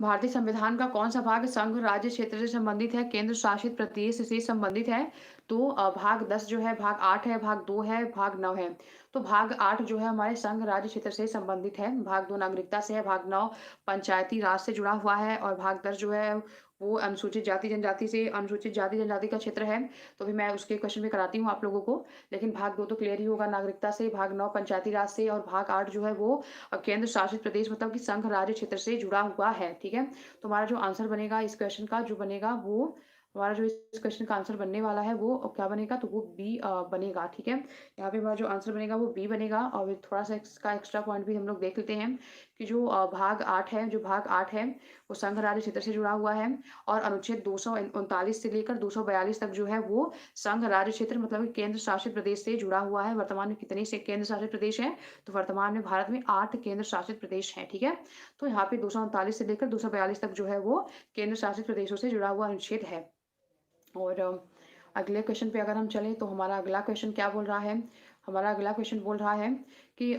भारतीय संविधान का कौन-सा भाग संघ राज्य क्षेत्र से संबंधित है, केंद्र शासित प्रदेश से संबंधित है? तो भाग 10 जो है, भाग 8 है, भाग 2 है, भाग 9 है। तो भाग 8 जो है हमारे संघ राज्य क्षेत्र से संबंधित है, भाग 2 नागरिकता से है, भाग 9 पंचायती राज से जुड़ा हुआ है और भाग 10 जो है वो अनुसूचित जाति जनजाति से अनुसूचित जाति जनजाति का क्षेत्र है। तो अभी मैं उसके क्वेश्चन भी कराती हूँ आप लोगों को, लेकिन भाग 2 तो क्लियर ही होगा नागरिकता से, भाग 9 पंचायती राज से और भाग 8 जो है वो केंद्र शासित प्रदेश मतलब कि संघ राज्य क्षेत्र से जुड़ा हुआ है, ठीक है? तो हमारा जो आंसर बनेगा इस क्वेश्चन का जो बनेगा वो हमारा जो इस क्वेश्चन का आंसर बनने वाला है वो क्या बनेगा तो वो बी बनेगा, ठीक है। यहाँ पे हमारा जो आंसर बनेगा वो बी बनेगा और फिर थोड़ा सा इसका एक्स्ट्रा पॉइंट भी हम लोग देख लेते हैं कि जो भाग 8 है जो भाग 8 है वो संघ राज्य क्षेत्र से जुड़ा हुआ है और अनुच्छेद 239 से लेकर 242 तक जो है वो संघ राज्य क्षेत्र मतलब कि केंद्र शासित प्रदेश से जुड़ा हुआ है। वर्तमान में कितने से केंद्र शासित प्रदेश हैं? तो वर्तमान में भारत में 8 केंद्र शासित प्रदेश हैं, ठीक है। तो यहाँ पे 239 से लेकर 242 तक जो है वो केंद्र शासित प्रदेशों से जुड़ा हुआ अनुच्छेद है। और अगले क्वेश्चन पे अगर हम चलें तो हमारा अगला क्वेश्चन क्या बोल रहा है? हमारा अगला क्वेश्चन बोल रहा है कि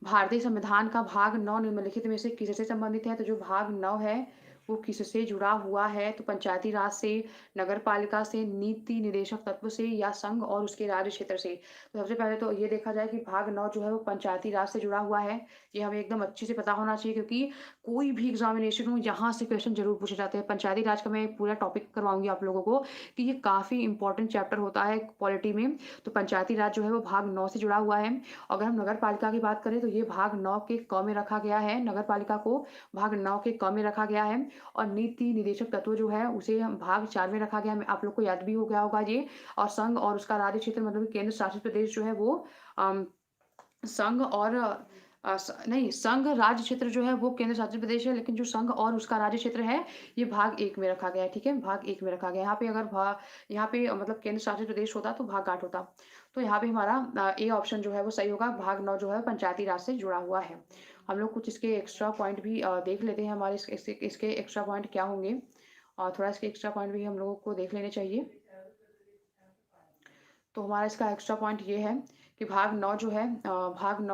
भारतीय संविधान का भाग 9 निम्नलिखित में से किससे संबंधित है? तो जो भाग 9 है वो किससे जुड़ा हुआ है? तो पंचायती राज से, नगर पालिका से, नीति निदेशक तत्व से या संघ और उसके राज्य क्षेत्र से? तो सबसे पहले तो ये देखा जाए कि भाग 9 जो है वो पंचायती राज से जुड़ा हुआ है। ये हमें एकदम अच्छे से पता होना चाहिए क्योंकि कोई भी एग्ज़ामिनेशन हो यहाँ से क्वेश्चन ज़रूर पूछे जाते हैं। पंचायती राज का मैं पूरा टॉपिक करवाऊँगी आप लोगों को कि ये काफ़ी इम्पोर्टेंट चैप्टर होता है पॉलिटी में। तो पंचायती राज जो है वो भाग 9 से जुड़ा हुआ है। अगर हम नगर पालिका की बात करें तो ये भाग 9 के क में रखा गया है। नगर पालिका को भाग 9 के क में रखा गया है और नीति निदेशक तत्व जो है उसे हम भाग 4 में रखा गया है। आप लोग को याद भी हो गया होगा ये और संघ और उसका राज्य क्षेत्र मतलब कि केंद्र शासित प्रदेश जो है वो अम संघ और नहीं संघ राज्य क्षेत्र जो है वो केंद्र शासित प्रदेश है, लेकिन जो संघ और उसका राज्य क्षेत्र है, ये भाग 1 में रखा गया है, ठीक है? भाग 1 में रखा गया है। यहाँ पे अगर यहाँ पे मतलब केंद्र शासित प्रदेश होता तो भाग 8 होता। तो यहाँ पे हमारा ए ऑप्शन जो है वो सही होगा, भाग 9 जो है पंचायती राज से जुड़ा हुआ है। हम लोग कुछ इसके एक्स्ट्रा पॉइंट भी देख लेते हैं हमारे इसके एक्स्ट्रा पॉइंट क्या होंगे और थोड़ा इसके एक्स्ट्रा पॉइंट भी हम लोगों को देख लेने चाहिए। तो हमारा इसका एक्स्ट्रा पॉइंट ये है कि भाग 9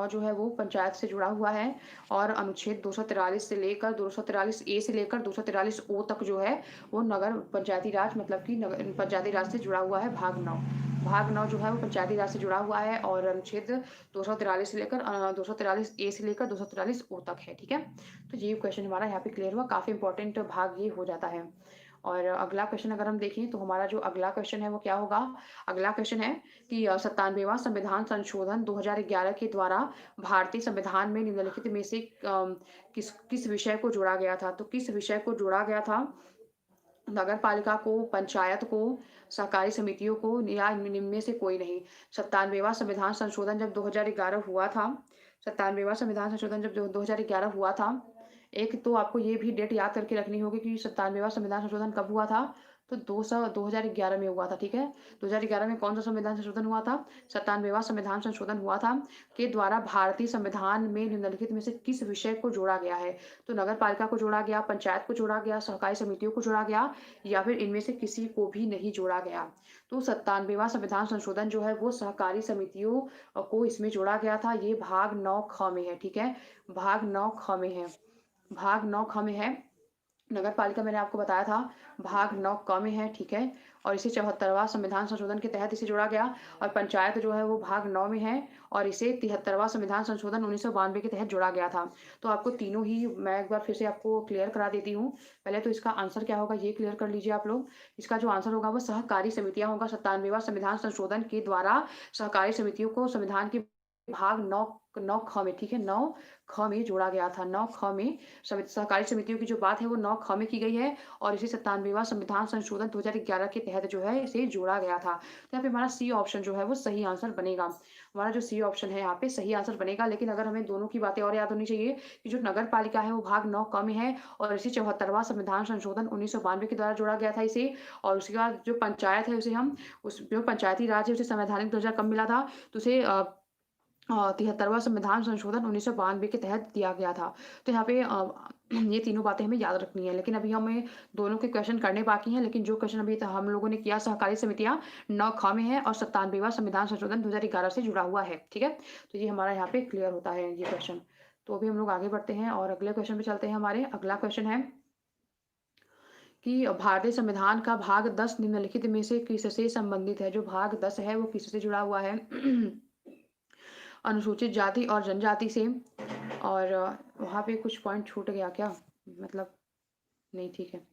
जो है वो पंचायत से जुड़ा हुआ है और अनुच्छेद 243 से लेकर 243 ए से लेकर 243 ओ तक जो है वो नगर पंचायती राज मतलब कि नगर पंचायती राज से जुड़ा हुआ है भाग 9। भाग 9 जो है वो पंचायती राज से जुड़ा हुआ है और अनुच्छेद 243 से लेकर 243 ए से लेकर 243 ओ तक है, ठीक है? तो ये क्वेश्चन हमारा यहाँ पे क्लियर हुआ, काफ़ी इंपॉर्टेंट भाग ये हो जाता है। और अगला क्वेश्चन अगर हम देखें तो हमारा जो अगला क्वेश्चन है वो क्या होगा? अगला क्वेश्चन है कि 97वां संविधान संशोधन 2011 के द्वारा भारतीय संविधान में निम्नलिखित में से किस किस विषय को जोड़ा गया था? तो किस विषय को जोड़ा गया था? नगर पालिका को, पंचायत को, सहकारी समितियों को या निम्न में से कोई नहीं। 97वां संविधान संशोधन जब 2011 हुआ था 97वां संविधान संशोधन जब जो 2011 हुआ था, एक तो आपको ये भी डेट याद करके रखनी होगी कि 97वां संविधान संशोधन कब हुआ था? तो 2011 में हुआ था, ठीक है? 2011 में कौन-सा संविधान संशोधन हुआ था? 97वां संविधान संशोधन हुआ था, के द्वारा भारतीय संविधान में निम्नलिखित में से किस विषय को जोड़ा गया है? तो नगर पालिका को जोड़ा गया, पंचायत को जोड़ा गया, सहकारी समितियों को जोड़ा गया या फिर इनमें से किसी को भी नहीं जोड़ा गया। तो 97वां संविधान संशोधन जो है वो सहकारी समितियों को इसमें जोड़ा गया था। ये भाग 9 ख में है, ठीक है? भाग 9 ख में है। भाग 9 ख में है। नगर पालिका मैंने आपको बताया था भाग 9 क में है, ठीक है? और इसे 74वां संविधान संशोधन के तहत इसे जोड़ा गया और पंचायत जो है वो भाग 9 में है और इसे 73वां संविधान संशोधन 1992 के तहत जोड़ा गया था। तो आपको तीनों ही मैं एक बार फिर से आपको क्लियर करा देती हूँ। पहले तो इसका आंसर क्या होगा ये क्लियर कर लीजिए आप लोग। इसका जो आंसर होगा वो सहकारी समितियाँ होगा। 97वां संविधान संशोधन के द्वारा सहकारी समितियों को संविधान के भाग 9 ख में, ठीक है? 9 ख में जोड़ा गया था। 9 ख में सहकारी समितियों की जो बात है वो 9 ख में की गई है और इसे 97वां संविधान संशोधन 2011 के तहत जो है इसे जोड़ा गया था। तो यहाँ पे हमारा सी ऑप्शन जो है वो सही आंसर बनेगा। हमारा जो सी ऑप्शन है यहाँ पे सही आंसर बनेगा, लेकिन अगर हमें दोनों की बातें और याद होनी चाहिए कि जो नगर पालिका है वो भाग 9 क में है और इसे 74वां संविधान संशोधन 1992 के द्वारा जोड़ा गया था इसे और उसके बाद जो पंचायत है उसे हम उस जो पंचायती राज है उसे संवैधानिक दर्जा कब मिला था? तो उसे 73वां संविधान संशोधन 1992 के तहत दिया गया था। तो यहाँ पे ये तीनों बातें हमें याद रखनी है, लेकिन अभी हमें दोनों के क्वेश्चन करने बाकी हैं, लेकिन जो क्वेश्चन अभी त हम लोगों ने किया सहकारी समितियाँ 9 ख में है और 97वां संविधान संशोधन 2011 से जुड़ा हुआ है, ठीक है? तो ये हमारा यहाँ पे क्लियर होता है ये क्वेश्चन। तो अभी हम लोग आगे बढ़ते हैं और अगले क्वेश्चन पे चलते हैं हमारे। अगला क्वेश्चन है कि भारतीय संविधान का भाग 10 निम्नलिखित में से किससे संबंधित है? जो भाग 10 है वो किससे जुड़ा हुआ है? अनुसूचित जाति और जनजाति से। और वहाँ पे कुछ पॉइंट छूट गया क्या? मतलब नहीं, ठीक है।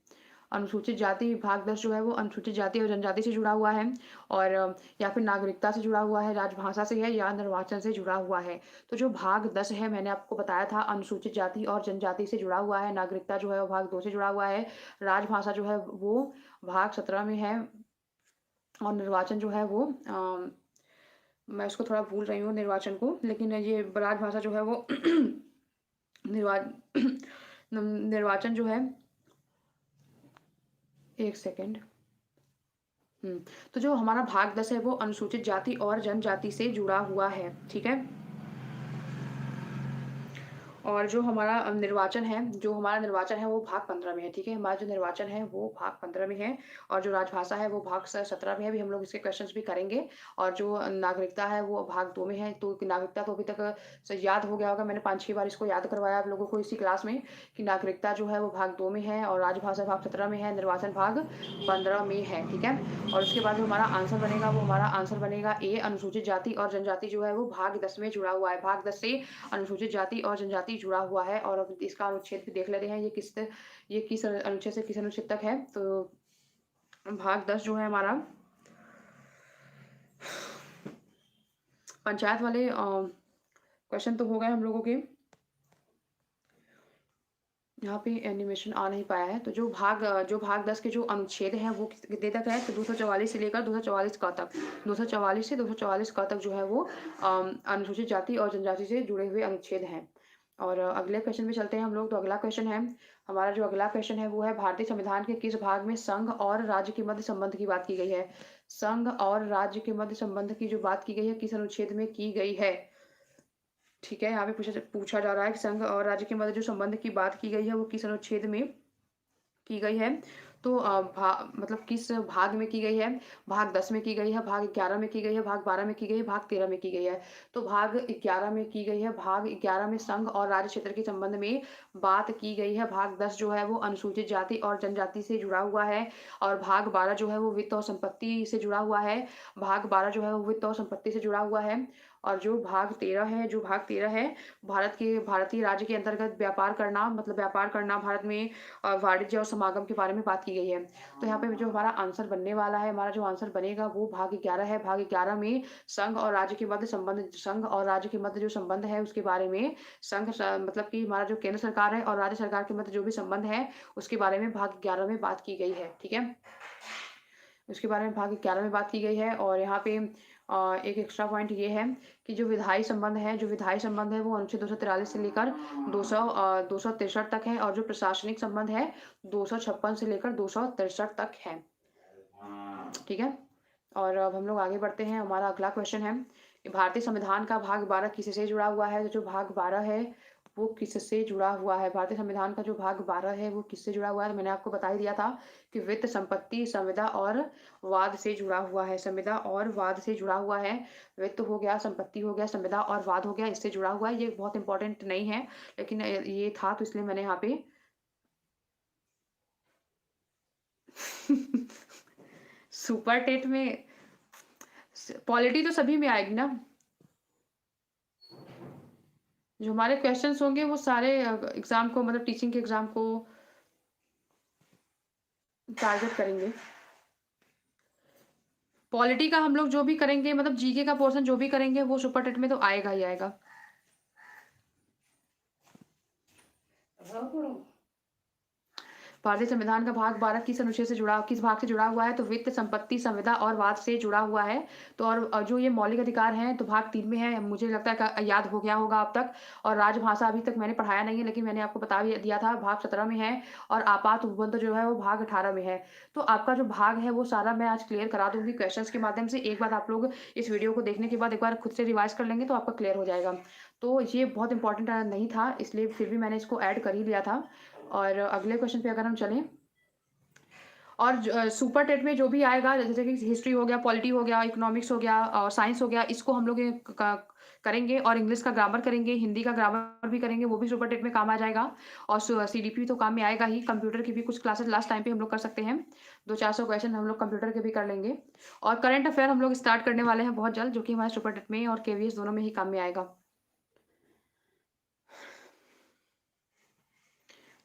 अनुसूचित जाति विभाग 10 जो है वो अनुसूचित जाति और जनजाति से जुड़ा हुआ है, और या फिर नागरिकता से जुड़ा हुआ है, राजभाषा से है, या निर्वाचन से जुड़ा हुआ है। तो जो भाग 10 है मैंने आपको बताया था अनुसूचित जाति और जनजाति से जुड़ा हुआ है, नागरिकता जो है वो भाग 2 से जुड़ा हुआ है, राजभाषा जो है वो भाग 17 में है, और निर्वाचन जो है वो मैं उसको थोड़ा भूल रही हूँ निर्वाचन को, लेकिन ये राजभाषा जो है वो निर्वा निर्वाचन जो है, 1 सेकंड। तो जो हमारा भाग 10 है वो अनुसूचित जाति और जनजाति से जुड़ा हुआ है, ठीक है? और जो हमारा निर्वाचन है वो भाग 15 में है, ठीक है? हमारा जो निर्वाचन है वो भाग 15 में है, और जो राजभाषा है वो भाग 17 में है। अभी हम लोग इसके क्वेश्चंस भी करेंगे। और जो नागरिकता है वो भाग 2 में है। तो नागरिकता तो अभी तक याद हो गया होगा, मैंने 5-6 बार इसको याद करवाया आप लोगों को इसी क्लास में, कि नागरिकता जो है वो भाग 2 में है, और राजभाषा भाग 17 में है, निर्वाचन भाग 15 में है, ठीक है? और उसके बाद जो हमारा आंसर बनेगा वो हमारा आंसर बनेगा ए, अनुसूचित जाति और जनजाति जो है वो भाग 10 में जुड़ा हुआ है। भाग 10 से अनुसूचित जाति और जनजाति जुड़ा हुआ है। और अब इसका अनुच्छेद भी देख लेते हैं, ये किस अनुच्छेद से किस अनुच्छेद तक है। तो भाग 10 जो है हमारा पंचायत वाले क्वेश्चन तो हो गए हम लोगों के। यहाँ पे एनिमेशन आ नहीं पाया है। तो जो भाग 10 के जो अनुच्छेद हैं वो कितने तक है? तो 244 से लेकर 244 क तक, 244 से 244 क तक जो है वो अनुसूचित जाति और जनजाति से जुड़े हुए अनुच्छेद हैं। और अगले क्वेश्चन में चलते हैं हम लोग। तो अगला क्वेश्चन है हमारा, जो अगला क्वेश्चन है वो है, भारतीय संविधान के किस भाग में संघ और राज्य के मध्य संबंध की बात की गई है? संघ और राज्य के मध्य संबंध की जो बात की गई है किस अनुच्छेद में की गई है? ठीक है, यहाँ पे पूछा जा रहा है कि संघ और राज्य के मध्य जो संबंध की बात की गई है वो किस अनुच्छेद में की गई है? तो मतलब किस भाग में की गई है? भाग 10 में की गई है, भाग 11 में की गई है, भाग 12 में की गई है, भाग 13 में की गई है। तो भाग 11 में की गई है। भाग 11 में संघ और राज्य क्षेत्र के संबंध में बात की गई है। भाग 10 जो है वो अनुसूचित जाति और जनजाति से जुड़ा हुआ है, और भाग 12 जो है वो वित्त और संपत्ति से जुड़ा हुआ है। भाग 12 जो है वो वित्त और संपत्ति से जुड़ा हुआ है। और जो भाग 13 है, भारतीय राज्य के अंतर्गत व्यापार करना, मतलब व्यापार करना भारत में, वाणिज्य और समागम के बारे में बात की गई है। तो यहाँ पे जो हमारा आंसर बनने वाला है, हमारा जो आंसर बनेगा वो भाग 11 है। भाग 11 में संघ और राज्य के मध्य जो संबंध है उसके बारे में, मतलब कि हमारा जो केंद्र सरकार है और राज्य सरकार के मध्य जो भी संबंध है उसके बारे में भाग 11 में बात की गई है, ठीक है? उसके बारे में भाग 11 में बात की गई है। और यहाँ पे एक एक्स्ट्रा पॉइंट ये है कि जो विधायी संबंध है वो अनुच्छेद 243 से लेकर 263 तक है, और जो प्रशासनिक संबंध है 256 से लेकर 263 तक है, ठीक है? और अब हम लोग आगे बढ़ते हैं। हमारा अगला क्वेश्चन है कि भारतीय संविधान का भाग 12 किससे जुड़ा हुआ है? तो जो भाग 12 है वो किससे जुड़ा हुआ है? भारतीय संविधान का जो भाग 12 है वो किससे जुड़ा हुआ है? तो मैंने आपको बता ही दिया था कि वित्त, संपत्ति, संविदा और वाद से जुड़ा हुआ है। संविदा और वाद से जुड़ा हुआ है। वित्त हो गया, संपत्ति हो गया, संविदा और वाद हो गया, इससे जुड़ा हुआ है। ये बहुत इंपॉर्टेंट नहीं है, लेकिन ये था तो इसलिए मैंने यहाँ पे सुपर टेट में पॉलिटी तो सभी में आएगी ना। जो हमारे क्वेश्चंस होंगे वो सारे एग्जाम को, मतलब टीचिंग के एग्जाम को टारगेट करेंगे। पॉलिटी का हम लोग जो भी करेंगे, मतलब जीके का पोर्शन जो भी करेंगे वो सुपर टेट में तो आएगा ही आएगा। भारतीय संविधान का भाग 12 किस भाग से जुड़ा हुआ है? तो वित्त, संपत्ति, संविदा और वाद से जुड़ा हुआ है। तो और जो ये मौलिक अधिकार हैं तो भाग 3 में है, मुझे लगता है याद हो गया होगा अब तक। और राजभाषा अभी तक मैंने पढ़ाया नहीं है, लेकिन मैंने आपको बता भी दिया था भाग 17 में है, और आपात उपबंध जो है वो भाग 18 में है। तो आपका जो भाग है वो सारा मैं आज क्लियर करा दूंगी क्वेश्चन के माध्यम से। एक बार आप लोग इस वीडियो को देखने के बाद एक बार खुद से रिवाइज कर लेंगे तो आपका क्लियर हो जाएगा। तो ये बहुत इंपॉर्टेंट नहीं था, इसलिए फिर भी मैंने इसको ऐड कर ही लिया था। और अगले क्वेश्चन पे अगर हम चलें, और सुपर टेट में जो भी आएगा जैसे कि हिस्ट्री हो गया, पॉलिटी हो गया, इकोनॉमिक्स हो गया और साइंस हो गया, इसको हम लोग ये करेंगे और इंग्लिश का ग्रामर करेंगे, हिंदी का ग्रामर भी करेंगे, वो भी सुपर टेट में काम आ जाएगा और सीडीपी तो काम में आएगा ही। कंप्यूटर की भी कुछ क्लासेस लास्ट टाइम पे हम लोग कर सकते हैं। 200-400 क्वेश्चन हम लोग कंप्यूटर के भी कर लेंगे और करंट अफेयर हम लोग स्टार्ट करने वाले हैं बहुत जल्द, जो कि हमारे सुपर टेट में और केवीएस दोनों में ही काम में आएगा।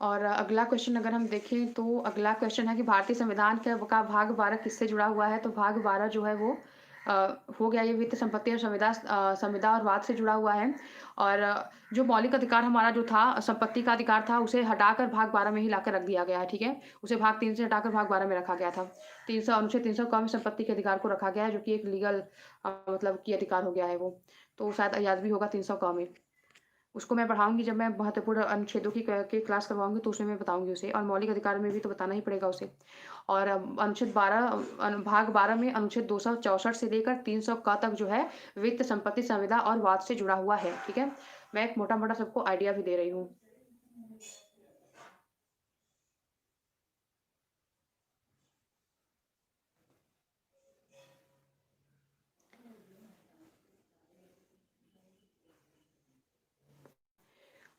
और अगला क्वेश्चन अगर हम देखें तो अगला क्वेश्चन है कि भारतीय संविधान का भाग 12 किससे जुड़ा हुआ है? तो भाग 12 जो है वो अ, हो गया ये वित्त संपत्ति और संविदा और वाद से जुड़ा हुआ है। और जो मौलिक अधिकार हमारा जो था संपत्ति का अधिकार था उसे हटाकर भाग 12 में ही लाकर रख दिया गया है, ठीक है? उसे भाग 3 से हटाकर भाग 12 में रखा गया था। 300 अनुच्छेद 300 क में संपत्ति के अधिकार को रखा गया है जो कि एक लीगल मतलब कि अधिकार हो गया है वो। तो शायद याद भी होगा 300 क में। उसको मैं पढ़ाऊँगी जब मैं महत्वपूर्ण अनुच्छेदों की क्लास करवाऊँगी तो उसमें मैं बताऊँगी उसे और मौलिक अधिकार में भी तो बताना ही पड़ेगा उसे। और अनुच्छेद 12 भाग 12 में अनुच्छेद 264 से लेकर 300 क तक जो है वित्त, संपत्ति, संविदा और वाद से जुड़ा हुआ है, ठीक है? मैं एक मोटा-मोटा सबको आइडिया भी दे रही हूँ।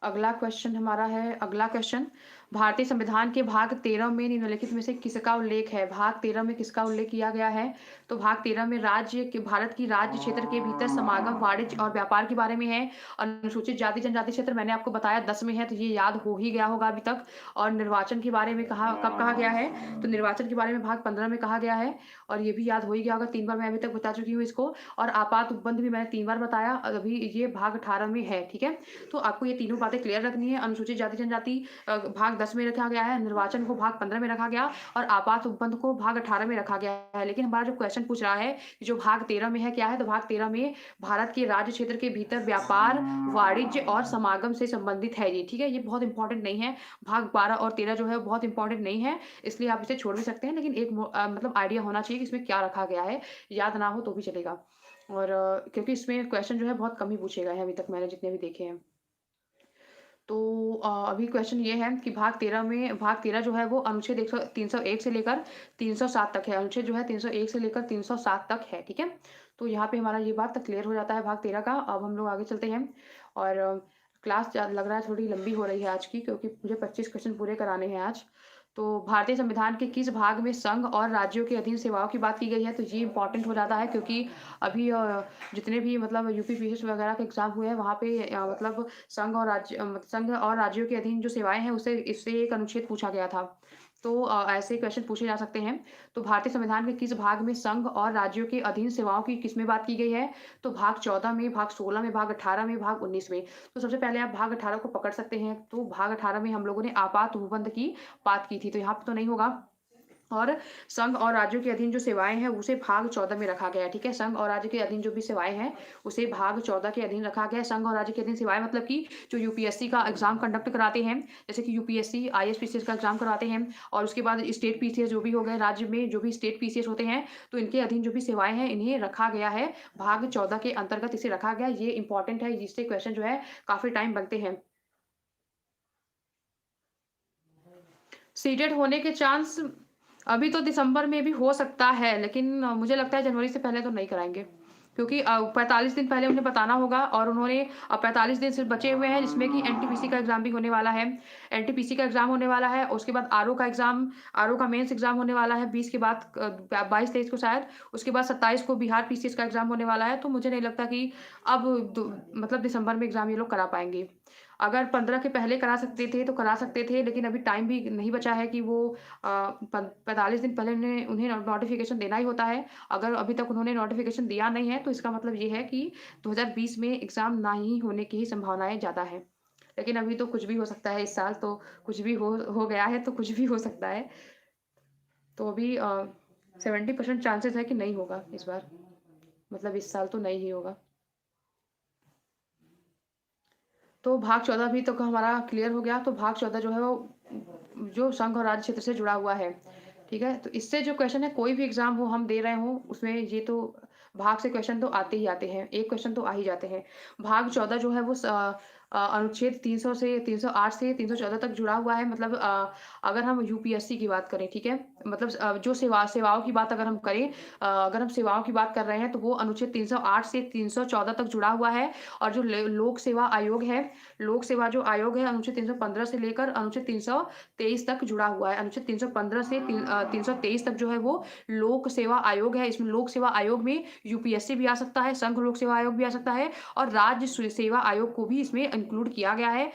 अगला क्वेश्चन भारतीय संविधान के भाग 13 में निम्नलिखित में से किसका उल्लेख है? भाग 13 में किसका उल्लेख किया गया है? तो भाग 13 में भारत की राज्य क्षेत्र के भीतर समागम, वाणिज्य और व्यापार के बारे में है। अनुसूचित जाति जनजाति क्षेत्र मैंने आपको बताया 10 में है तो ये याद हो ही गया होगा अभी तक। और निर्वाचन के बारे में कब कहा गया है? तो निर्वाचन के बारे में भाग 15 में कहा गया है और ये भी याद हो ही गया होगा, 3 बार मैं अभी तक बता चुकी हूँ इसको। और आपात उपबंध भी मैंने 3 बार बताया, अभी ये भाग 18 में है, ठीक है? तो आपको ये तीनों बातें क्लियर रखनी है। अनुसूचित जाति जनजाति भाग 10 में रखा गया है, निर्वाचन को भाग 15 में रखा गया और आपात उपबंध को भाग 18 में रखा गया है। लेकिन हमारा जो क्वेश्चन पूछ रहा है कि जो भाग 13 में है क्या है? तो भाग 13 में भारत के राज्य क्षेत्र के भीतर व्यापार, वाणिज्य और समागम से संबंधित है ये, ठीक है? ये बहुत इंपॉर्टेंट नहीं है। भाग 12 और 13 जो है बहुत इंपॉर्टेंट नहीं है, इसलिए आप इसे छोड़ भी सकते हैं। लेकिन एक मतलब आइडिया होना चाहिए कि इसमें क्या रखा गया है, याद ना हो तो भी चलेगा। और क्योंकि इसमें क्वेश्चन जो है बहुत कम ही पूछे गए हैं अभी तक मैंने जितने भी देखे हैं। तो अभी क्वेश्चन ये है कि भाग 13 जो है वो अनुच्छेद 301 से लेकर 307 तक है। अनुच्छेद जो है 301 से लेकर 307 तक है, ठीक है? तो यहाँ पे हमारा ये बात क्लियर हो जाता है भाग 13 का। अब हम लोग आगे चलते हैं और क्लास लग रहा है थोड़ी लंबी हो रही है आज की क्योंकि मुझे 25 क्वेश्चन पूरे कराने हैं आज। तो भारतीय संविधान के किस भाग में संघ और राज्यों के अधीन सेवाओं की बात की गई है? तो ये इम्पोर्टेंट हो जाता है क्योंकि अभी जितने भी मतलब यूपीपीएससी वगैरह के एग्ज़ाम हुए हैं वहाँ पे मतलब संघ और राज्यों के अधीन जो सेवाएँ हैं उसे इससे एक अनुच्छेद पूछा गया था। तो ऐसे क्वेश्चन पूछे जा सकते हैं। तो भारतीय संविधान के किस भाग में संघ और राज्यों के अधीन सेवाओं की किसमें बात की गई है? तो भाग 14 में, भाग 16 में, भाग 18 में, भाग 19 में। तो सबसे पहले आप भाग 18 को पकड़ सकते हैं। तो भाग 18 में हम लोगों ने आपात उपबंध की बात की थी, तो यहाँ पे तो नहीं होगा। और संघ और राज्यों के अधीन जो सेवाएँ हैं, उसे भाग 14 में रखा गया है, ठीक है? संघ और राज्य के अधीन जो भी सेवाएँ हैं, उसे भाग 14 के अधीन रखा गया है। संघ और राज्य के अधीन सेवाएँ मतलब कि जो यूपीएससी का एग्ज़ाम कंडक्ट कराते हैं, जैसे कि यूपीएससी, आईएसपीसीएस का एग्ज़ाम कराते हैं और उसके बाद स्टेट पीसीएस जो भी हो गए, राज्य में जो भी स्टेट पीसीएस होते हैं, तो इनके अधीन जो भी सेवाएँ हैं, इन्हें रखा गया है। भाग 14 के अंतर्गत इसे रखा गया है। ये इम्पोर्टेंट है, जिससे क्वेश्चन जो है काफ़ी टाइम बनते हैं। सीटेट होने के चांस अभी तो दिसंबर में भी हो सकता है, लेकिन मुझे लगता है जनवरी से पहले तो नहीं कराएँगे। क्योंकि 45 दिन पहले उन्हें बताना होगा और उन्होंने 45 दिन सिर्फ़ बचे हुए हैं जिसमें कि एनटीपीसी का एग्ज़ाम भी होने वाला है। एनटीपीसी का एग्ज़ाम होने वाला है, उसके बाद आरओ का मेंस एग्ज़ाम होने वाला है 20 के बाद 22-23 को शायद। उसके बाद 27 को बिहार पीसीएस का एग्ज़ाम होने वाला है, तो मुझे नहीं लगता कि अब दु मतलब दिसंबर में एग्ज़ाम ये लोग करा पाएँगे। अगर 15 के पहले करा सकते थे, तो करा सकते थे, लेकिन अभी टाइम भी नहीं बचा है कि वो पन 45 दिन पहले उन्हें नोटिफ़िकेशन देना ही होता है। अगर अभी तक उन्होंने नोटिफ़िकेशन दिया नहीं है, तो इसका मतलब ये है कि 2020 में एग्ज़ाम ना ही होने की ही संभावनाएँ ज़्यादा हैं। लेकिन अभी तो कुछ भी हो सकता है इस साल तो कुछ भी हो गया है, तो कुछ भी हो सकता है। तो अभी 70% चांसेस है कि नहीं होगा इस बार, मतलब इस साल तो नहीं ही होगा। तो भाग 14 भी तो हमारा क्लियर हो गया, तो भाग 14 जो है वो जो संघ और राज्य क्षेत्र से जुड़ा हुआ है, ठीक है? तो इससे जो क्वेश्चन है कोई भी एग्ज़ाम हो हम दे रहे हों, उसमें ये तो भाग से क्वेश्चन तो आते ही आते हैं, एक क्वेश्चन तो आ ही जाते हैं। भाग 14 जो है वो अनुच्छेद 300 से 308 से 314 तक जुड़ा हुआ है। मतलब अगर हम यूपीएससी की बात करें, ठीक है? मतलब जो सेवाओं की बात अगर हम करें, अगर हम सेवाओं की बात कर रहे हैं, तो वो अनुच्छेद 308 से 314 तक जुड़ा हुआ है। और जो लोक सेवा आयोग है, लोक सेवा जो आयोग है, अनुच्छेद 315 से लेकर अनुच्छेद 323 तक जुड़ा हुआ है। अनुच्छेद 315 से 323 तक जो है वो लोक सेवा आयोग है। इसमें लोक सेवा आयोग में यूपीएससी भी आ सकता है, संघ लोक सेवा आयोग भी आ सकता है और राज्य सेवा आयोग को भी इसमें इंक्लूड किया गया है।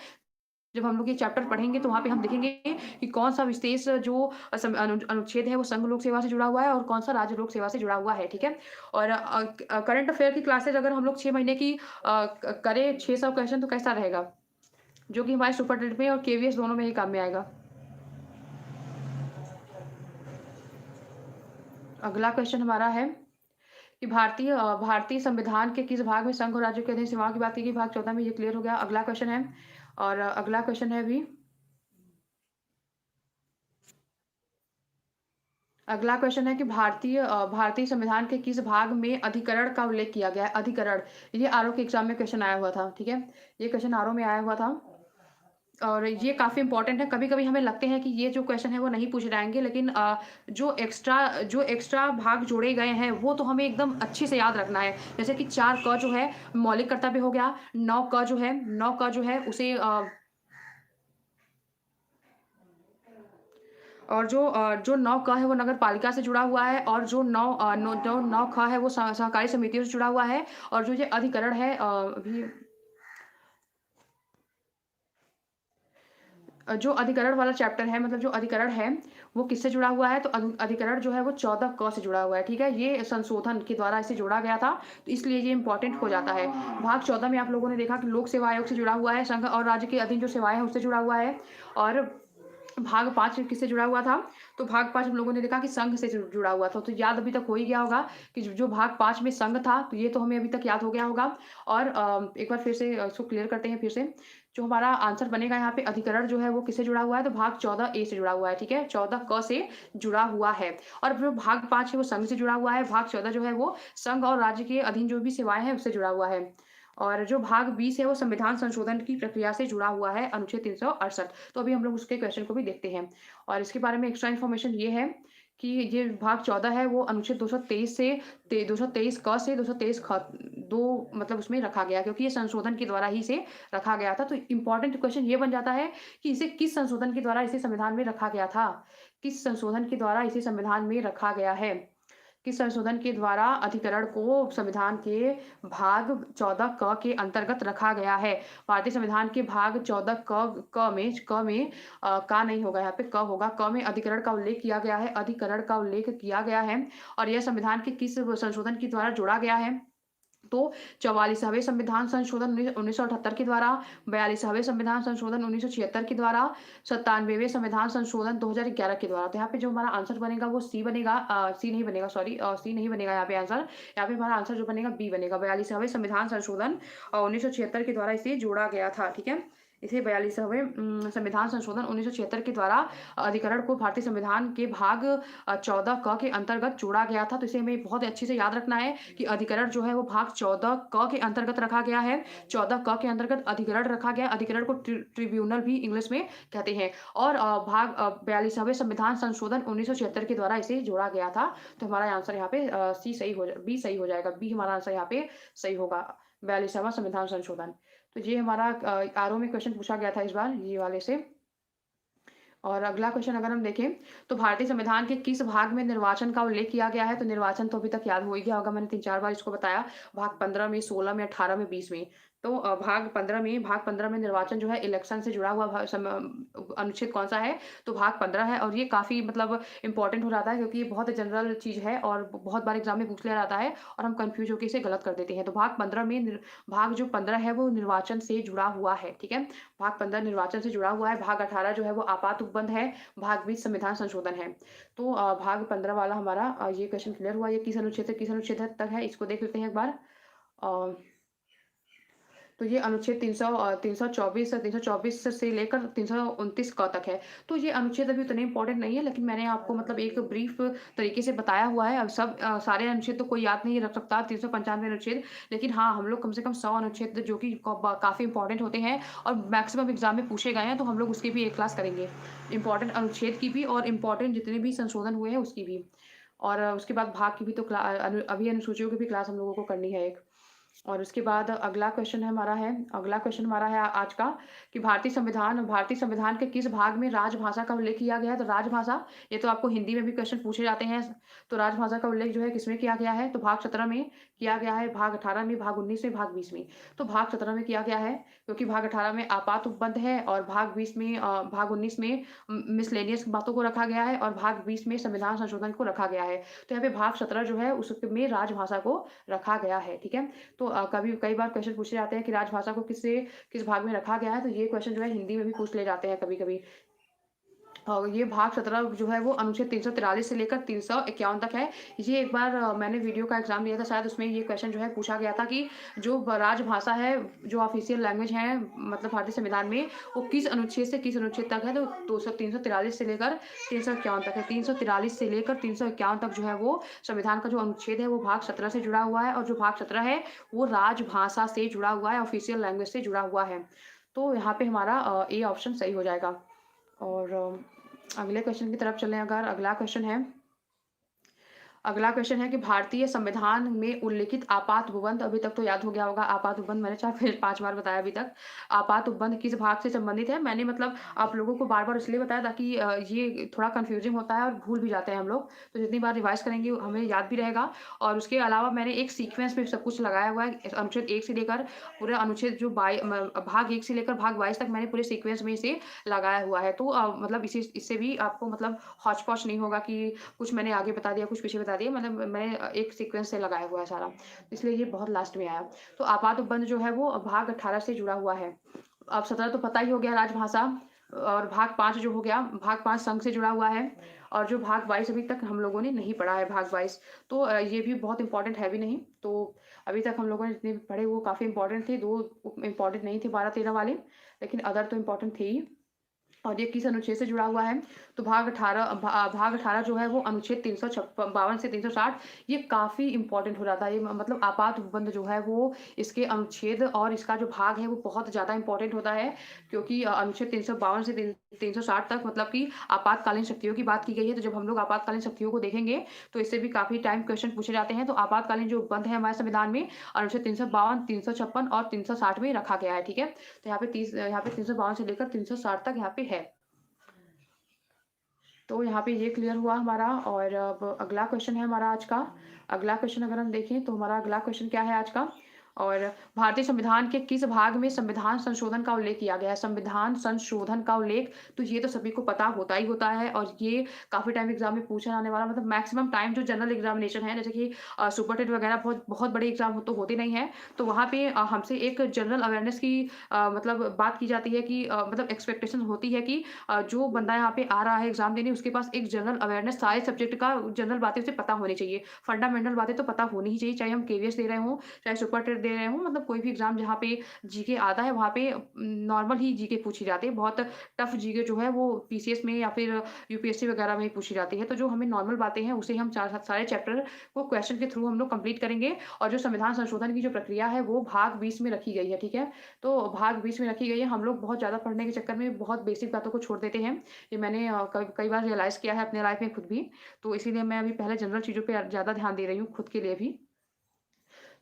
जब हम लोग ये चैप्टर पढ़ेंगे तो वहाँ पे हम देखेंगे कि कौन-सा विशेष जो अनुच्छेद है वो संघ लोक सेवा से जुड़ा हुआ है और कौन-सा राज्य लोक सेवा से जुड़ा हुआ है, ठीक है? और करंट अफेयर की क्लासेज़ अगर हम लोग 6 महीने की करें 600 क्वेश्चन तो कैसा रहेगा? जो कि हमारे सुपर टेट में और केवीएस दोनों में ही काम में आएगा। अगला क्वेश्चन हमारा है कि भारतीय संविधान के किस भाग में संघ और राज्यों के अधीन सीमाओं की बात की गई? भाग 14 में ये क्लियर हो गया। अगला क्वेश्चन है और अगला क्वेश्चन है अभी अगला क्वेश्चन है कि भारतीय संविधान के किस भाग में अधिकरण का उल्लेख किया गया है? अधिकरण, ये आरओ के एग्ज़ाम में क्वेश्चन आया हुआ था, ठीक है? ये क्वेश्चन आरओ में आया हुआ था और ये काफ़ी इम्पोर्टेंट है। कभी-कभी हमें लगते हैं कि ये जो क्वेश्चन है वो नहीं पूछे जाएँगे, लेकिन जो एक्स्ट्रा भाग जोड़े गए हैं वो तो हमें एकदम अच्छे से याद रखना है। जैसे कि 4 क जो है मौलिक कर्तव्य हो गया, 9 क जो है उसे और जो 9 क है वो नगर पालिका से जुड़ा हुआ है और जो 9 ख है वो सहकारी समितियों से जुड़ा हुआ है और जो ये अधिकरण है अभी जो अधिकरण वाला चैप्टर है, मतलब जो अधिकरण है, वो किससे जुड़ा हुआ है? तो अधिकरण जो है वो 14 क से जुड़ा हुआ है, ठीक है? ये संशोधन के द्वारा इसे जोड़ा गया था, तो इसलिए ये इम्पोर्टेंट हो जाता है। भाग 14 में आप लोगों ने देखा कि लोक सेवा आयोग से जुड़ा हुआ है, संघ और राज्य के अधीन जो सेवाएँ हैं उससे जुड़ा हुआ है और भाग 5 किससे जुड़ा हुआ था? तो भाग 5 हम लोगों ने देखा कि संघ से जुड़ा हुआ था। तो याद अभी तक हो ही गया होगा कि जो जो भाग 5 में संघ था, तो ये तो हमें अभी तक याद हो गया होगा। और एक बार फिर से इसको क्लियर करते हैं फिर से। जो हमारा आंसर बनेगा यहाँ पे अधिकरण जो है वो किससे जुड़ा हुआ है? तो भाग 14 ए से जुड़ा हुआ है, ठीक है? 14 क से जुड़ा हुआ है और जो भाग 5 है वो संघ से जुड़ा हुआ है। भाग 14 जो है वो संघ और राज्य के अधीन जो भी सेवाएँ हैं उससे जुड़ा हुआ है। और जो भाग 20 है वो संविधान संशोधन की प्रक्रिया से जुड़ा हुआ है, अनुच्छेद 368। तो अभी हम लोग उसके क्वेश्चन को भी देखते हैं। और इसके बारे में एक्स्ट्रा इन्फॉर्मेशन ये है कि ये भाग 14 है वो अनुच्छेद 223 से 223 क से 223 ख 2 मतलब उसमें रखा गया, क्योंकि ये संशोधन के द्वारा ही इसे रखा गया था। तो इम्पोर्टेंट क्वेश्चन ये बन जाता है कि इसे किस संशोधन के द्वारा इसे संविधान में रखा गया था? किस संशोधन के द्वारा इसे संविधान में रखा गया है? किस संशोधन के द्वारा अधिकरण को संविधान के भाग 14 क के अंतर्गत रखा गया है? भारतीय संविधान के भाग 14 क में का नहीं होगा, यहाँ पे क होगा। क में अधिकरण का उल्लेख किया गया है, अधिकरण का उल्लेख किया गया है और यह संविधान के किस संशोधन के द्वारा जोड़ा गया है? तो 44वें संविधान संशोधन 1978 के द्वारा, 42वें संविधान संशोधन 1976 के द्वारा, 97वें संविधान संशोधन 2011 के द्वारा। तो यहाँ पे जो हमारा आंसर बनेगा वो सी बनेगा, सी नहीं बनेगा, सॉरी, सी नहीं बनेगा यहाँ पे आंसर। यहाँ पे हमारा आंसर जो बनेगा बी बनेगा। 42वें संविधान संशोधन 1976 के द्वारा इसे जोड़ा गया था, ठीक है? इसे 42वें संविधान संशोधन 1976 के द्वारा अधिकरण को भारतीय संविधान के भाग 14 क के अंतर्गत जोड़ा गया था। तो इसे हमें बहुत अच्छे से याद रखना है कि अधिकरण जो है वो भाग 14 क के अंतर्गत रखा गया है। 14 क के अंतर्गत अधिकरण रखा गया है। अधिकरण को ट्रिब्यूनल भी इंग्लिश में कहते हैं और 42वें संविधान संशोधन 1976 के द्वारा इसे जोड़ा गया था। तो हमारा आंसर यहाँ पे बी सही हो जाएगा। बी हमारा आंसर यहाँ पे सही होगा, 42वां संविधान संशोधन। तो ये हमारा आरओ में क्वेश्चन पूछा गया था इस बार ये वाले से। और अगला क्वेश्चन अगर हम देखें, तो भारतीय संविधान के किस भाग में निर्वाचन का उल्लेख किया गया है? तो निर्वाचन तो अभी तक याद हो ही गया होगा, मैंने 3-4 बार इसको बताया। भाग 15 में, 16 में, 18 में, 20 में। तो भाग 15 में निर्वाचन जो है इलेक्शन से जुड़ा हुआ अनुच्छेद कौन-सा है? तो भाग 15 है और ये काफ़ी मतलब इम्पोर्टेंट हो जाता है, क्योंकि ये बहुत जनरल चीज़ है और बहुत बार एग्ज़ाम में पूछ लिया जाता है और हम कन्फ्यूज़ होके इसे गलत कर देते हैं। तो भाग जो 15 है वो निर्वाचन से जुड़ा हुआ है, ठीक है? भाग 15 निर्वाचन से जुड़ा हुआ है। भाग 18 जो है वो आपात उपबंध है। भाग 20 संविधान संशोधन है। तो भाग 15 वाला हमारा ये क्वेश्चन क्लियर हुआ। ये किस अनुच्छेद से किस अनुच्छेद तक है, इसको देख लेते हैं एक बार। अ तो ये अनुच्छेद 324 से लेकर 329 क तक है। तो ये अनुच्छेद अभी उतने इम्पोर्टेंट नहीं है, लेकिन मैंने आपको मतलब एक ब्रीफ तरीके से बताया हुआ है। अब सारे अनुच्छेद तो कोई याद नहीं रख सकता, 395 अनुच्छेद, लेकिन हाँ, हम लोग कम से कम 100 अनुच्छेद जो कि काफ़ी इम्पोर्टेंट होते हैं और मैक्सिमम एग्ज़ाम में पूछे गए हैं, तो हम लोग उसकी भी एक क्लास करेंगे। इम्पोर्टेंट अनुच्छेद की भी और इम्पोर्टेंट जितने भी संशोधन हुए हैं, उसकी भी। और उसके बाद भाग की भी तो अभी अनुसूचियों की भी क्लास हम लोगों को करनी है एक। और उसके बाद अगला क्वेश्चन हमारा है आज का, कि भारतीय संविधान के किस भाग में राजभाषा का उल्लेख किया गया है? तो राजभाषा, ये तो आपको हिंदी में भी क्वेश्चन पूछे जाते हैं। तो राजभाषा का उल्लेख जो है किसमें किया गया है? तो भाग 17 में किया गया है, भाग 18 में, भाग 19 में, भाग 20 में। तो भाग 17 में किया गया है, क्योंकि भाग 18 में आपात उपबंध है, और भाग 19 में मिसलेनियस बातों को रखा गया है, और भाग 20 में संविधान संशोधन को रखा गया है। तो यहाँ पे भाग 17 जो है उसमें राजभाषा को रखा गया है, ठीक है? तो कभी कई बार क्वेश्चन पूछे जाते हैं कि राजभाषा को किस भाग में रखा गया है, तो ये क्वेश्चन जो है हिंदी में भी पूछ ले जाते हैं कभी-कभी। और ये भाग 17 जो है वो अनुच्छेद 343 से लेकर 351 तक है। ये एक बार मैंने वीडियो का एग्ज़ाम दिया था, शायद उसमें ये क्वेश्चन जो है पूछा गया था कि जो राजभाषा है, जो ऑफ़िशियल लैंग्वेज है मतलब भारतीय संविधान में, वो किस अनुच्छेद से किस अनुच्छेद तक है, तो 343 से लेकर 351 तक है। 343 से लेकर 351 तक जो है वो संविधान का जो अनुच्छेद है वो भाग 17 से जुड़ा हुआ है, और जो भाग 17 है वो राजभाषा से जुड़ा हुआ है, ऑफ़िशियल लैंग्वेज से जुड़ा हुआ है। तो यहाँ पे हमारा ए ऑप्शन सही हो जाएगा। और अगले क्वेश्चन की तरफ चलें अगर, अगला क्वेश्चन है कि भारतीय संविधान में उल्लिखित आपात उपबंध, अभी तक तो याद हो गया होगा आपात उपबंध, मैंने 4-5 बार बताया अभी तक। आपात उपबंध किस भाग से संबंधित है? मैंने मतलब आप लोगों को बार-बार इसलिए बताया ताकि ये थोड़ा कन्फ्यूजिंग होता है और भूल भी जाते हैं हम लोग। तो जितनी बार रिवाइज़ करेंगे हमें याद भी रहेगा। और उसके अलावा मैंने एक सीक्वेंस में सब कुछ लगाया हुआ है। अनुच्छेद 1 से लेकर पूरा अनुच्छेद जो भाग 1 से लेकर भाग 22 तक मैंने पूरे सीक्वेंस में इसे लगाया हुआ है। तो मतलब इससे भी आपको मतलब हौच-पौच नहीं होगा कि कुछ मैंने आगे बता दिया, कुछ पीछे बता दिया, मतलब मैंने एक सीक्वेंस से लगाया हुआ है सारा, इसलिए ये बहुत लास्ट में आया। तो आपात उपबंध जो है वो भाग 18 से जुड़ा हुआ है। अब 17 तो पता ही हो गया राजभाषा, और भाग 5 जो हो गया, भाग 5 संघ से जुड़ा हुआ है, और जो भाग 22 अभी तक हम लोगों ने नहीं पढ़ा है भाग 22, तो ये भी बहुत इम्पोर्टेंट है भी नहीं। तो अभी तक हम लोगों ने जितने भी पढ़े वो काफ़ी इम्पोर्टेंट थे, 2 इम्पोर्टेंट नहीं थे 12-13 वाले, लेकिन अदर तो इम्पोर्टेंट थे ही। और ये किस अनुच्छेद से जुड़ा हुआ है? तो भाग 18 जो है वो अनुच्छेद 352 से 360, ये काफ़ी इम्पोर्टेंट हो जाता है। ये मतलब आपात उपबंध जो है वो इसके अनुच्छेद और इसका जो भाग है वो बहुत ज़्यादा इम्पोर्टेंट होता है, क्योंकि अनुच्छेद 352 से 360 तक मतलब कि आपातकालीन शक्तियों की बात की गई है। तो जब हम लोग आपातकालीन शक्तियों को देखेंगे, तो इससे भी काफ़ी टाइम क्वेश्चन पूछे जाते हैं। तो आपातकालीन जो उपबंध है हमारे संविधान में, अनुच्छेद 352, 356 और 360 में रखा गया है, ठीक है? तो यहाँ पे 352 से लेकर 360 तक यहाँ पे है। तो यहाँ पे ये क्लियर हुआ हमारा। और अब अगला क्वेश्चन है हमारा आज का। अगला क्वेश्चन अगर हम देखें तो हमारा अगला क्वेश्चन क्या है आज का? और भारतीय संविधान के किस भाग में संविधान संशोधन का उल्लेख किया गया है? संविधान संशोधन का उल्लेख, तो ये तो सभी को पता होता ही होता है, और ये काफ़ी टाइम एग्जाम में पूछा जाने वाला, मतलब मैक्सिमम टाइम जो जनरल एग्जामिनेशन है, जैसे कि सुपर टेट वगैरह बहुत बहुत बड़े एग्जाम हो तो होते नहीं हैं, तो वहाँ पे हमसे एक जनरल अवेयरनेस की मतलब बात की जाती है कि मतलब एक्सपेक्टेशन होती है कि जो बंदा यहाँ पे आ रहा है एग्जाम देने, उसके पास एक जनरल अवेयरनेस सारे सब्जेक्ट का जनरल बातें उसे पता होनी चाहिए, फंडामेंटल बातें तो पता होनी ही चाहिए, चाहे हम केवीएस दे रहे हों, चाहे सुपर टेट दे रहे हों, मतलब कोई भी एग्जाम जहाँ पे जीके आता है वहाँ पे नॉर्मल ही जीके पूछी जाती है। बहुत टफ जीके जो है वो पीसीएस में या फिर यूपीएससी वगैरह में ही पूछी जाती है। तो जो हमें नॉर्मल बातें हैं उसे हम सारे चैप्टर को क्वेश्चन के थ्रू हम लोग कंप्लीट करेंगे। और जो संविधान संशोधन की जो प्रक्रिया है वो भाग 20 में रखी गई है, ठीक है? तो भाग 20 में रखी गई है। हम लोग बहुत ज़्यादा पढ़ने के चक्कर में बहुत बेसिक बातों को छोड़ देते हैं। ये मैंने कई बार रियलाइज़ किया है अपने लाइफ में खुद भी। तो इसीलिए मैं अभी पहले जनरल चीज़ों पे ज़्यादा ध्यान दे रही हूँ खुद के लिए भी।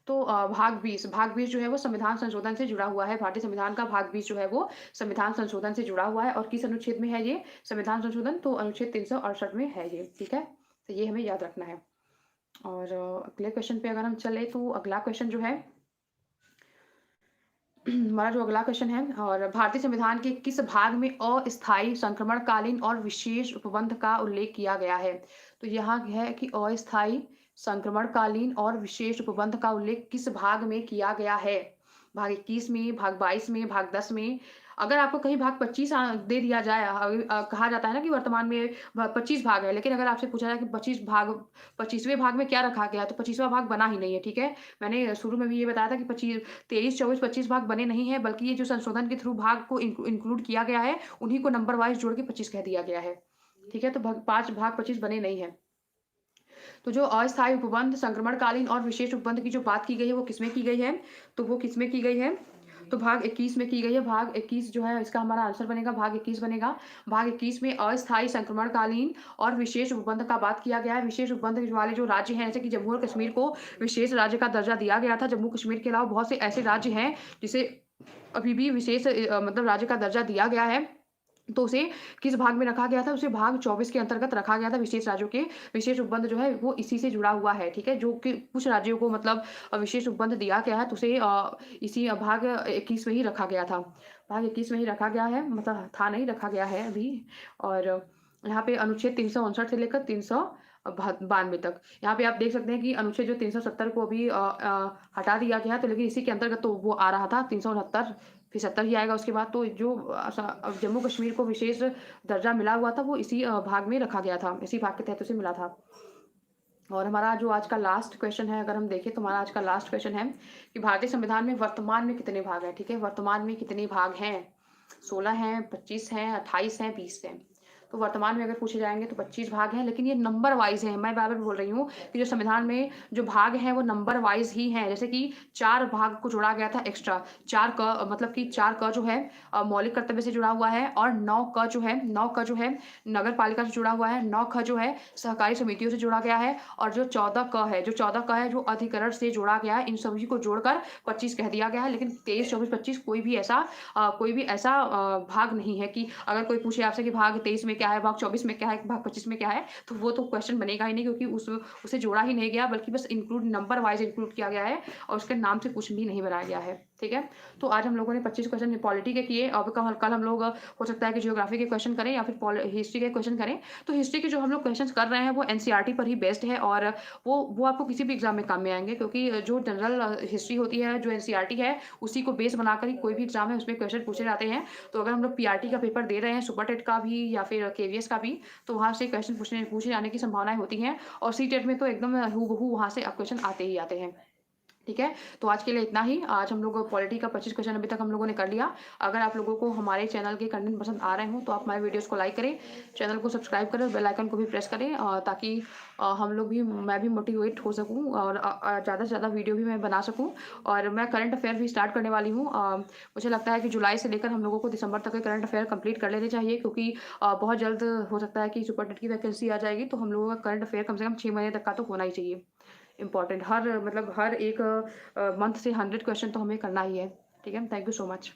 तो भाग 20 जो है वो संविधान संशोधन से जुड़ा हुआ है। भारतीय संविधान का भाग 20 जो है वो संविधान संशोधन से जुड़ा हुआ है, और किस अनुच्छेद में है ये संविधान संशोधन? तो अनुच्छेद 368 में है ये, ठीक है? तो ये हमें याद रखना है। और अगले क्वेश्चन पे अगर हम चले तो अगला क्वेश्चन जो है हमारा जो अगला क्वेश्चन है, और भारतीय संविधान के किस भाग में अस्थायी संक्रमणकालीन और विशेष उपबंध का उल्लेख किया गया है? तो यहाँ है कि अस्थायी संक्रमणकालीन और विशेष उपबंध का उल्लेख किस भाग में किया गया है? भाग 21 में, भाग 22 में, भाग 10 में, अगर आपको कहीं भाग 25 दे दिया जाए, कहा जाता है ना कि वर्तमान में 25 भाग है, लेकिन अगर आपसे पूछा जाए कि 25वें भाग में क्या रखा गया है, तो 25वां भाग बना ही नहीं है, ठीक है? मैंने शुरू में भी ये बताया था कि 23, 24, 25 भाग बने नहीं हैं, बल्कि ये जो संशोधन के थ्रू भाग को इंक्लूड किया गया है, उन्हीं को नंबर वाइज़ जोड़ के 25 कह दिया गया है, ठीक है? तो 5 भाग 25 बने नहीं हैं। तो जो अस्थायी उपबंध, संक्रमणकालीन और विशेष उपबंध की जो बात की गई है, वो किसमें की गई है? तो वो किसमें की गई है? तो भाग 21 में की गई है। भाग 21 जो है इसका हमारा आंसर बनेगा, भाग 21 बनेगा। भाग 21 में अस्थायी, संक्रमणकालीन और विशेष उपबंध का बात किया गया है। विशेष उपबंध वाले जो राज्य हैं, जैसे कि जम्मू और कश्मीर को विशेष राज्य का दर्जा दिया गया था। जम्मू कश्मीर के अलावा बहुत से ऐसे राज्य हैं, जिसे अभी भी विशेष मतलब राज्य का दर्जा दिया गया है। तो उसे किस भाग में रखा गया था? उसे भाग 24 के अंतर्गत रखा गया था। विशेष राज्यों के विशेष उपबंध जो है वो इसी से जुड़ा हुआ है, ठीक है? जो कि कुछ राज्यों को मतलब विशेष उपबंध दिया गया है, तो उसे इसी भाग 21 में ही रखा गया था। भाग 21 में ही रखा गया है, मतलब था नहीं, रखा गया है अभी। और यहाँ पे अनुच्छेद 359 से लेकर 392 तक। यहाँ पे आप देख सकते हैं कि अनुच्छेद जो 370 को अभी हटा दिया गया है, तो लेकिन इसी के अंतर्गत तो वो आ रहा था 369, फिर 70 ही आएगा उसके बाद। तो जो जम्मू कश्मीर को विशेष दर्जा मिला हुआ था, वो इसी भाग में रखा गया था, इसी भाग के तहत उसे मिला था। और हमारा जो आज का लास्ट क्वेश्चन है, अगर हम देखें तो हमारा आज का लास्ट क्वेश्चन है कि भारतीय संविधान में वर्तमान में कितने भाग हैं, ठीक है? वर्तमान में कितने भाग हैं? 16 हैं, 25 हैं, 28 हैं, 20 हैं। तो वर्तमान में अगर पूछे जाएँगे तो 25 भाग हैं, लेकिन ये नंबर वाइज़ हैं। मैं बार-बार बोल रही हूँ कि जो संविधान में जो भाग हैं, वो नंबर वाइज़ ही हैं। जैसे कि 4 भाग को जोड़ा गया था एक्स्ट्रा। 4 क मतलब कि 4 क जो है मौलिक कर्तव्य से जुड़ा हुआ है, और 9 क जो है, 9 क जो है नगर पालिका से जुड़ा हुआ है, 9 ख जो है सहकारी समितियों से जुड़ा गया है, और जो 14 क है, जो 14 क है जो अधिकरण से जोड़ा गया है, इन सभी को जोड़कर 25 कह दिया गया है। लेकिन 23, 24, 25 कोई भी ऐसा भाग नहीं है कि अगर कोई पूछे आपसे कि भाग 23 में क्या है, भाग 24 में क्या है, भाग 25 में क्या है, तो वो तो क्वेश्चन बनेगा ही नहीं, क्योंकि उसे जोड़ा ही नहीं गया, बल्कि बस इंक्लूड नंबर वाइज़ इंक्लूड किया गया है, और उसके नाम से कुछ भी नहीं बनाया गया है, ठीक है? तो आज हम लोगों ने 25 क्वेश्चन पॉलिटी के किए। अब कल हम लोग हो सकता है कि ज्योग्राफी के क्वेश्चन करें या फिर हिस्ट्री के क्वेश्चन करें। तो हिस्ट्री के जो हम लोग क्वेश्चंस कर रहे हैं, वो एनसीईआरटी पर ही बेस्ड है, और वो आपको किसी भी एग्ज़ाम में काम में आएँगे, क्योंकि जो जनरल हिस्ट्री होती है, जो एनसीईआरटी है, उसी को बेस बनाकर ही कोई भी एग्ज़ाम है उसमें क्वेश्चन पूछे जाते हैं। तो अगर हम लोग पीआरटी का पेपर दे रहे हैं, सुपर टेट का भी या फिर केवीएस का भी, तो वहाँ से क्वेश्चन पूछे जाने की संभावनाएँ होती हैं, और सीटेट में तो एकदम हूबहू वहाँ से क्वेश्चन आते ही आते हैं। ठीक है? तो आज के लिए इतना ही। आज हम लोग पॉलिटी का 25 क्वेश्चन अभी तक हम लोगों ने कर लिया। अगर आप लोगों को हमारे चैनल के कंटेंट पसंद आ रहे हों, तो आप हमारे वीडियोज़ को लाइक करें, चैनल को सब्सक्राइब करें, बेल आइकन को भी प्रेस करें, ताकि मैं भी मोटिवेट हो सकूँ, और ज़्यादा से ज़्यादा वीडियो भी मैं बना सकूँ। और मैं करंट अफ़ेयर भी स्टार्ट करने वाली हूँ। मुझे लगता है कि जुलाई से लेकर हम लोगों को दिसंबर तक के करंट अफ़ेयर कंप्लीट कर लेने चाहिए, क्योंकि बहुत जल्द हो सकता है कि सुपर टेट की वैकेंसी आ जाएगी, तो हम लोगों का करंट अफ़ेयर कम से कम 6 महीने तक का तो होना ही चाहिए। इम्पोर्टेंट हर एक मंथ से 100 क्वेश्चन तो हमें करना ही है। ठीक है? Thank you so much.